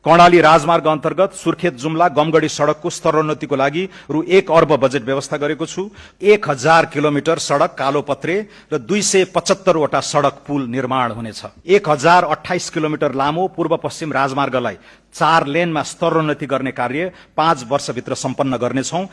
कर्णाली राजमार्ग अन्तर्गत सुर्खेत जुम्ला गमगढी सड़कको स्तरोन्नतिको लागि रु 1 अर्ब बजेट व्यवस्था गरेको छु। 1000 किलोमिटर सड़क कालोपत्रे र 275 वटा सड़क पुल निर्माण हुनेछ। 1028 किलोमिटर लामो पूर्व पश्चिम राजमार्गलाई 4 लेनमा स्तरोन्नति गर्ने कार्य 5 वर्षभित्र सम्पन्न गर्नेछौं।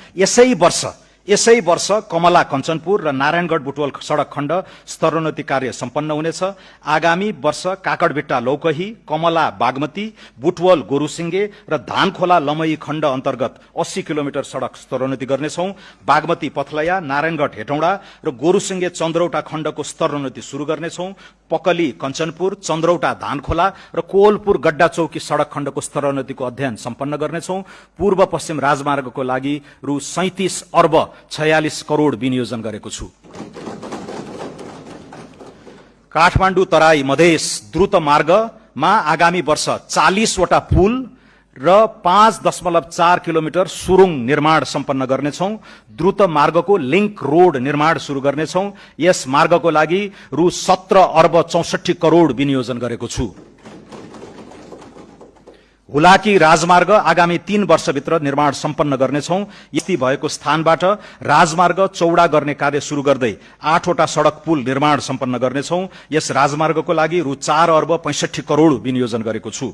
यसै वर्ष कमला कञ्चनपुर र नारायणगढ बुटवल सड़क खण्ड स्तरोन्नति कार्य सम्पन्न हुनेछ। आगामी वर्ष काकडभिट्टा लौकही, कमला बागमती, बुटवल गोरुसिंगे र धानखोला लमही खण्ड अन्तर्गत 80 किलोमिटर सड़क स्तरोन्नति गर्नेछौं। बागमती पथलया, नारायणगढ हेटौडा र गोरुसिंगे चन्द्रौटा खण्डको स्तरोन्नति शुरू गर्नेछौं। पकली कञ्चनपुर, चन्द्रौटा धानखोला र कोवलपुर गड्डा चौकी सड़क खण्डको स्तरोन्नतिको अध्ययन सम्पन्न गर्नेछौं। पूर्व पश्चिम राजमार्गको लागि रु 37 अर्ब 46 करोड़ विनियोजन गरेको छु। काठमाडौँ तराई मधेस द्रुत मार्गमा आगामी वर्ष 40 वटा पुल र 5.4 किलोमिटर सुरुङ निर्माण सम्पन्न गर्नेछौं। द्रुत मार्गको लिंक रोड निर्माण शुरू गर्नेछौं। यस मार्गको लागि रु 17 अर्ब 64 करोड़ विनियोजन गरेको छु। हुलाकी राजमार्ग आगामी 3 वर्षभित्र निर्माण सम्पन्न गर्नेछौं। यति भएको स्थानबाट राजमार्ग चौडा गर्ने कार्य शुरू गर्दै 8 वटा सड़क पुल निर्माण सम्पन्न गर्नेछौं। यस राजमार्गको लागि रु 4 अर्ब 65 करोड़ विनियोजन गरेको छु।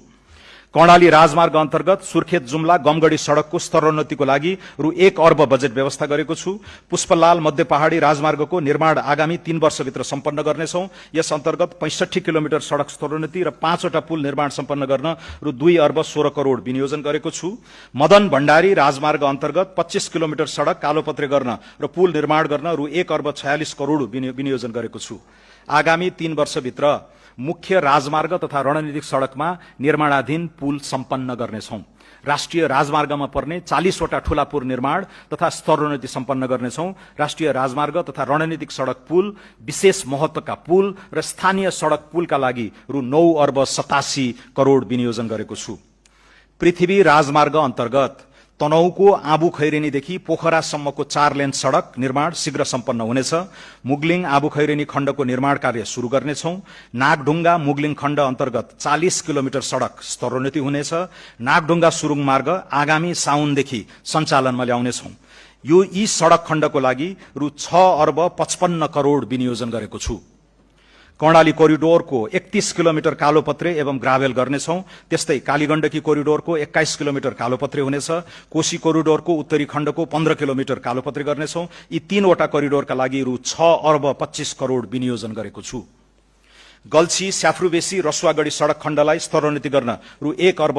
कर्णाली राजमार्ग अन्तर्गत सुर्खेत जुम्ला गमगढी सड़कको स्तरोन्नतिको लागि रु 1 अर्ब बजेट व्यवस्था गरेको छु। पुष्पलाल मध्य पहाड़ी राजमार्गको निर्माण आगामी 3 वर्षभित्र सम्पन्न गर्नेछौं। यस अन्तर्गत 65 किलोमिटर सड़क स्तरोन्नति र 5 वटा पुल निर्माण सम्पन्न गर्न रु 2 अर्ब 16 करोड़ विनियोजन गरेको छु। मदन भण्डारी राजमार्ग अन्तर्गत 25 किलोमिटर सड़क कालोपत्रे गर्न र पुल निर्माण गर्न रु 1 अर्ब 46 करोड़ विनियोजन गरेको छु। आगामी 3 वर्षभित्र मुख्य राजमार्ग तथा रणनीतिक सड़कमा निर्माणाधीन पुल सम्पन्न गर्नेछौं। राष्ट्रिय राजमार्गमा पर्ने 40 वटा ठूला पुल निर्माण तथा स्तरोन्नति सम्पन्न गर्नेछौं। राष्ट्रिय राजमार्ग तथा रणनीतिक सड़क पुल, विशेष महत्वका पुल र स्थानीय सड़क पुलका लागि रु 9 अर्ब 87 करोड़ विनियोजन गरेको छु। पृथ्वी राजमार्ग अन्तर्गत तनहुको आबु खैरेनीदेखि पोखरासम्मको 4 लेन सड़क निर्माण शीघ्र सम्पन्न हुनेछ। मुगलिङ आबु खैरेनी खण्डको निर्माण कार्य शुरू गर्नेछौं। नागढुङ्गा मुगलिङ खण्ड अन्तर्गत 40 किलोमिटर सड़क स्तरोन्नति हुनेछ। नागढुङ्गा सुरुङ मार्ग आगामी साउनदेखि सञ्चालनमा ल्याउनेछौं। यी सड़क खण्डको लागि रु 6 अर्ब 55 करोड़ विनियोजन गरेको छु। कर्णाली कोरिडोरको 31 किलोमिटर कालोपत्रे एवं ग्राभेल गर्नेछौं। त्यस्तै कालीगण्डकी कोरिडोरको 21 किलोमिटर कालोपत्रे हुनेछ। कोशी कोरिडोरको उत्तरी खण्डको 15 किलोमिटर कालोपत्रे गर्नेछौं। यी 3 वटा कोरिडोरका लागि रु 6 अर्ब 25 करोड़ विनियोजन गरेको छु। गल्छी स्याफ्रुबेसी रसुवागढी सड़क खण्डलाई स्तरोन्नति गर्न रु 1 अर्ब